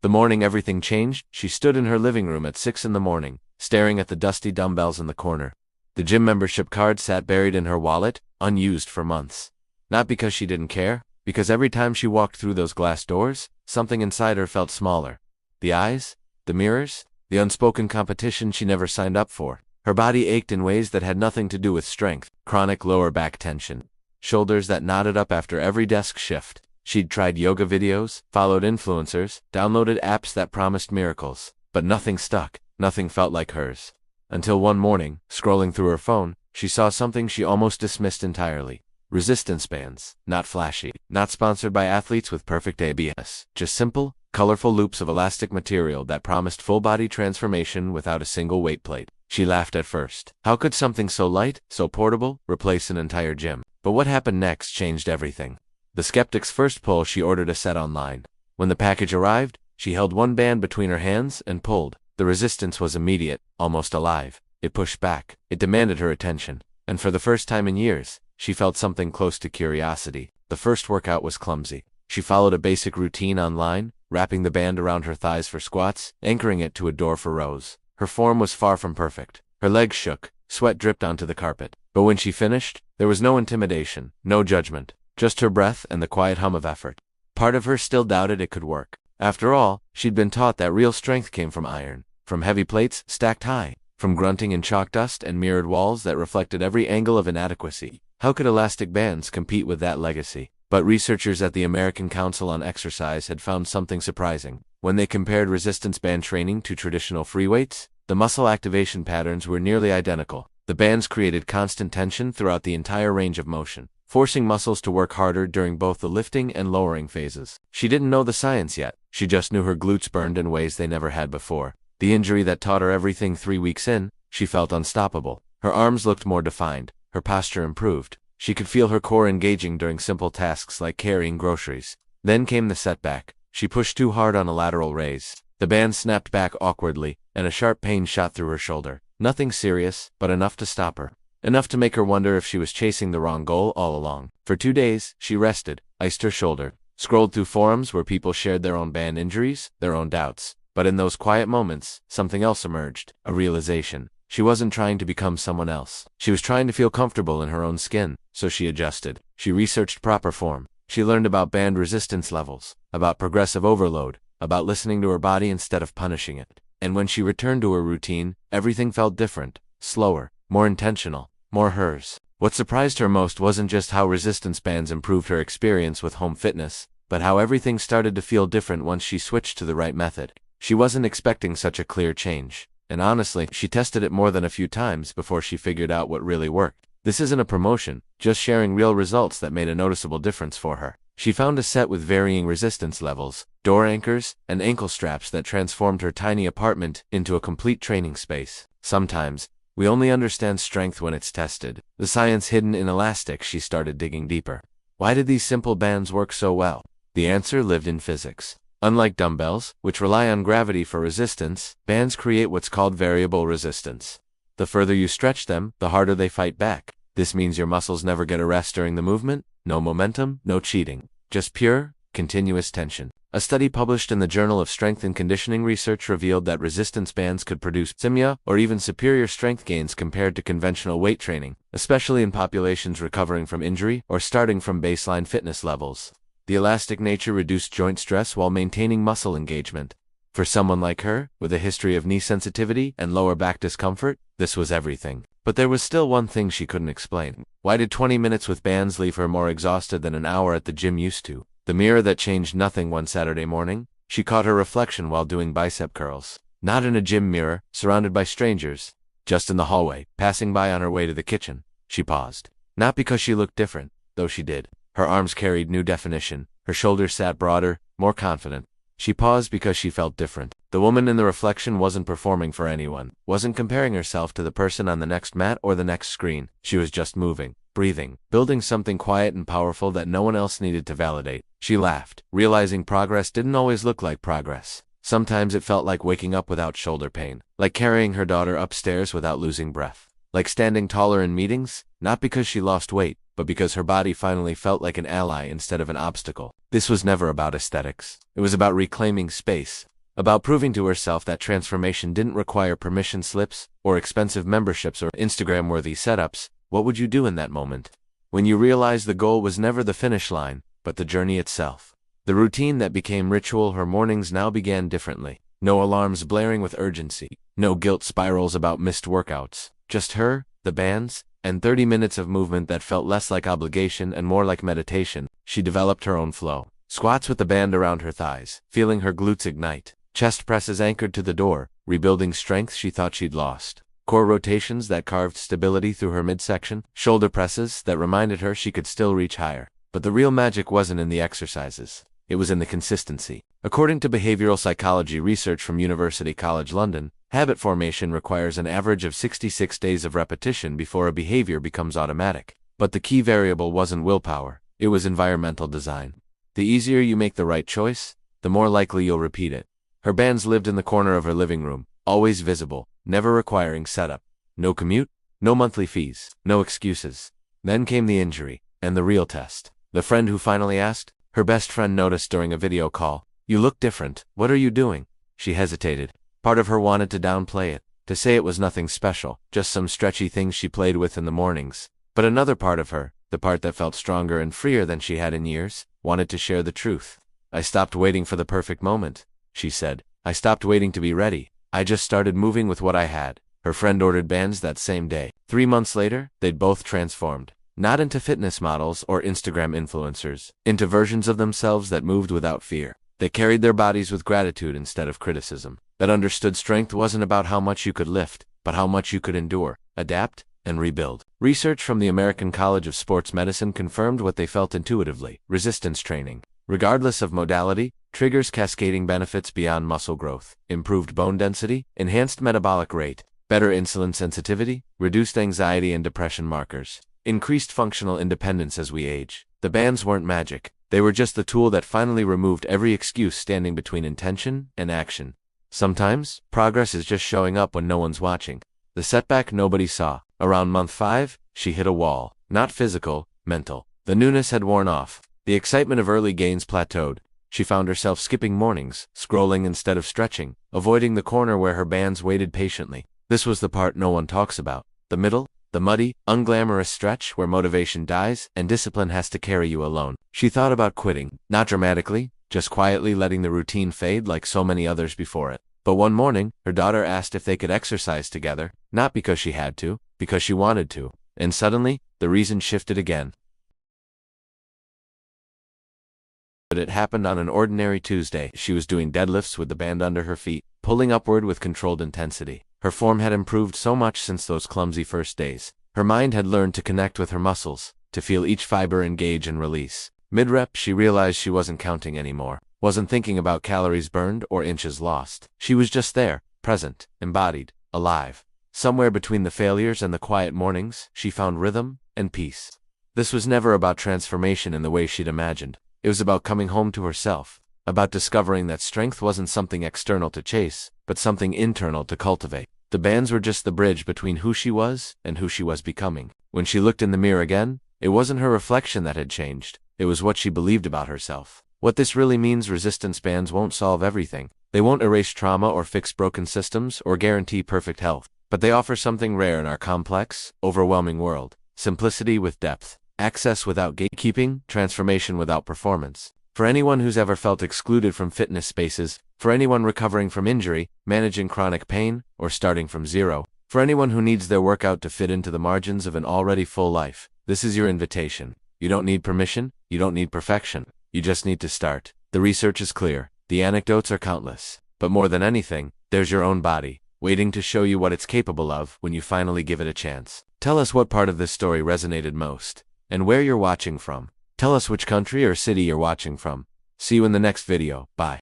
The morning everything changed, she stood in her living room at 6 in the morning, staring at the dusty dumbbells in the corner. The gym membership card sat buried in her wallet, unused for months. Not because she didn't care, because every time she walked through those glass doors, something inside her felt smaller. The eyes, the mirrors, the unspoken competition she never signed up for. Her body ached in ways that had nothing to do with strength, chronic lower back tension, shoulders that knotted up after every desk shift. She'd tried yoga videos, followed influencers, downloaded apps that promised miracles, but nothing stuck, nothing felt like hers. Until one morning, scrolling through her phone, she saw something she almost dismissed entirely. Resistance bands, not flashy, not sponsored by athletes with perfect ABS, just simple, colorful loops of elastic material that promised full-body transformation without a single weight plate. She laughed at first. How could something so light, so portable, replace an entire gym? But what happened next changed everything. The skeptic's first pull, she ordered a set online. When the package arrived, she held one band between her hands and pulled. The resistance was immediate, almost alive. It pushed back. It demanded her attention. And for the first time in years, she felt something close to curiosity. The first workout was clumsy. She followed a basic routine online, wrapping the band around her thighs for squats, anchoring it to a door for rows. Her form was far from perfect. Her legs shook, sweat dripped onto the carpet. But when she finished, there was no intimidation, no judgment, just her breath and the quiet hum of effort. Part of her still doubted it could work. After all, she'd been taught that real strength came from iron, from heavy plates stacked high, from grunting in chalk dust and mirrored walls that reflected every angle of inadequacy. How could elastic bands compete with that legacy? But researchers at the American Council on Exercise had found something surprising. When they compared resistance band training to traditional free weights, the muscle activation patterns were nearly identical. The bands created constant tension throughout the entire range of motion, forcing muscles to work harder during both the lifting and lowering phases. She didn't know the science yet. She just knew her glutes burned in ways they never had before. The injury that taught her everything 3 weeks in, she felt unstoppable. Her arms looked more defined. Her posture improved. She could feel her core engaging during simple tasks like carrying groceries. Then came the setback. She pushed too hard on a lateral raise. The band snapped back awkwardly, and a sharp pain shot through her shoulder. Nothing serious, but enough to stop her. Enough to make her wonder if she was chasing the wrong goal all along. For 2 days, she rested, iced her shoulder, scrolled through forums where people shared their own band injuries, their own doubts. But in those quiet moments, something else emerged, a realization. She wasn't trying to become someone else. She was trying to feel comfortable in her own skin, so she adjusted. She researched proper form. She learned about band resistance levels, about progressive overload, about listening to her body instead of punishing it. And when she returned to her routine, everything felt different, slower, more intentional, more hers. What surprised her most wasn't just how resistance bands improved her experience with home fitness, but how everything started to feel different once she switched to the right method. She wasn't expecting such a clear change. And honestly, she tested it more than a few times before she figured out what really worked. This isn't a promotion, just sharing real results that made a noticeable difference for her. She found a set with varying resistance levels, door anchors, and ankle straps that transformed her tiny apartment into a complete training space. Sometimes, we only understand strength when it's tested. The science hidden in elastics. She started digging deeper. Why did these simple bands work so well? The answer lived in physics. Unlike dumbbells, which rely on gravity for resistance, bands create what's called variable resistance. The further you stretch them, the harder they fight back. This means your muscles never get a rest during the movement, no momentum, no cheating. Just pure, continuous tension. A study published in the Journal of Strength and Conditioning Research revealed that resistance bands could produce similar or even superior strength gains compared to conventional weight training, especially in populations recovering from injury or starting from baseline fitness levels. The elastic nature reduced joint stress while maintaining muscle engagement. For someone like her, with a history of knee sensitivity and lower back discomfort, this was everything. But there was still one thing she couldn't explain. Why did 20 minutes with bands leave her more exhausted than an hour at the gym used to? The mirror that changed nothing. One Saturday morning, she caught her reflection while doing bicep curls. Not in a gym mirror, surrounded by strangers. Just in the hallway, passing by on her way to the kitchen. She paused. Not because she looked different, though she did. Her arms carried new definition. Her shoulders sat broader, more confident. She paused because she felt different. The woman in the reflection wasn't performing for anyone, wasn't comparing herself to the person on the next mat or the next screen. She was just moving, breathing, building something quiet and powerful that no one else needed to validate. She laughed, realizing progress didn't always look like progress. Sometimes it felt like waking up without shoulder pain, like carrying her daughter upstairs without losing breath, like standing taller in meetings, not because she lost weight, but because her body finally felt like an ally instead of an obstacle. This was never about aesthetics. It was about reclaiming space, about proving to herself that transformation didn't require permission slips or expensive memberships or Instagram-worthy setups. What would you do in that moment? When you realized the goal was never the finish line, but the journey itself. The routine that became ritual, her mornings now began differently. No alarms blaring with urgency, no guilt spirals about missed workouts. Just her, the bands, and 30 minutes of movement that felt less like obligation and more like meditation. She developed her own flow. Squats with the band around her thighs, feeling her glutes ignite. Chest presses anchored to the door, rebuilding strength she thought she'd lost. Core rotations that carved stability through her midsection. Shoulder presses that reminded her she could still reach higher. But the real magic wasn't in the exercises. It was in the consistency. According to behavioral psychology research from University College London, habit formation requires an average of 66 days of repetition before a behavior becomes automatic. But the key variable wasn't willpower, it was environmental design. The easier you make the right choice, the more likely you'll repeat it. Her bands lived in the corner of her living room, always visible, never requiring setup. No commute, no monthly fees, no excuses. Then came the injury, and the real test. The friend who finally asked. Her best friend noticed during a video call. "You look different. What are you doing?" She hesitated. Part of her wanted to downplay it, to say it was nothing special, just some stretchy things she played with in the mornings. But another part of her, the part that felt stronger and freer than she had in years, wanted to share the truth. "I stopped waiting for the perfect moment," she said. "I stopped waiting to be ready. I just started moving with what I had." Her friend ordered bands that same day. 3 months later, they'd both transformed. Not into fitness models or Instagram influencers, into versions of themselves that moved without fear. They carried their bodies with gratitude instead of criticism. That understood strength wasn't about how much you could lift, but how much you could endure, adapt, and rebuild. Research from the American College of Sports Medicine confirmed what they felt intuitively. Resistance training, regardless of modality, triggers cascading benefits beyond muscle growth. Improved bone density, enhanced metabolic rate, better insulin sensitivity, reduced anxiety and depression markers. Increased functional independence as we age. The bands weren't magic. They were just the tool that finally removed every excuse standing between intention and action. Sometimes, progress is just showing up when no one's watching. The setback nobody saw. Around month 5, she hit a wall. Not physical, mental. The newness had worn off. The excitement of early gains plateaued. She found herself skipping mornings, scrolling instead of stretching, avoiding the corner where her bands waited patiently. This was the part no one talks about. The middle. The muddy, unglamorous stretch where motivation dies and discipline has to carry you alone. She thought about quitting, not dramatically, just quietly letting the routine fade like so many others before it. But one morning, her daughter asked if they could exercise together, not because she had to, because she wanted to. And suddenly, the reason shifted again. But it happened on an ordinary Tuesday. She was doing deadlifts with the band under her feet, pulling upward with controlled intensity. Her form had improved so much since those clumsy first days. Her mind had learned to connect with her muscles, to feel each fiber engage and release. Mid-rep, she realized she wasn't counting anymore, wasn't thinking about calories burned or inches lost. She was just there, present, embodied, alive. Somewhere between the failures and the quiet mornings, she found rhythm and peace. This was never about transformation in the way she'd imagined. It was about coming home to herself, about discovering that strength wasn't something external to chase, but something internal to cultivate. The bands were just the bridge between who she was and who she was becoming. When she looked in the mirror again, it wasn't her reflection that had changed. It was what she believed about herself. What this really means: resistance bands won't solve everything. They won't erase trauma or fix broken systems or guarantee perfect health. But they offer something rare in our complex, overwhelming world. Simplicity with depth. Access without gatekeeping, transformation without performance. For anyone who's ever felt excluded from fitness spaces, for anyone recovering from injury, managing chronic pain, or starting from zero, for anyone who needs their workout to fit into the margins of an already full life, this is your invitation. You don't need permission, you don't need perfection, you just need to start. The research is clear, the anecdotes are countless, but more than anything, there's your own body, waiting to show you what it's capable of when you finally give it a chance. Tell us what part of this story resonated most, and where you're watching from. Tell us which country or city you're watching from. See you in the next video. Bye.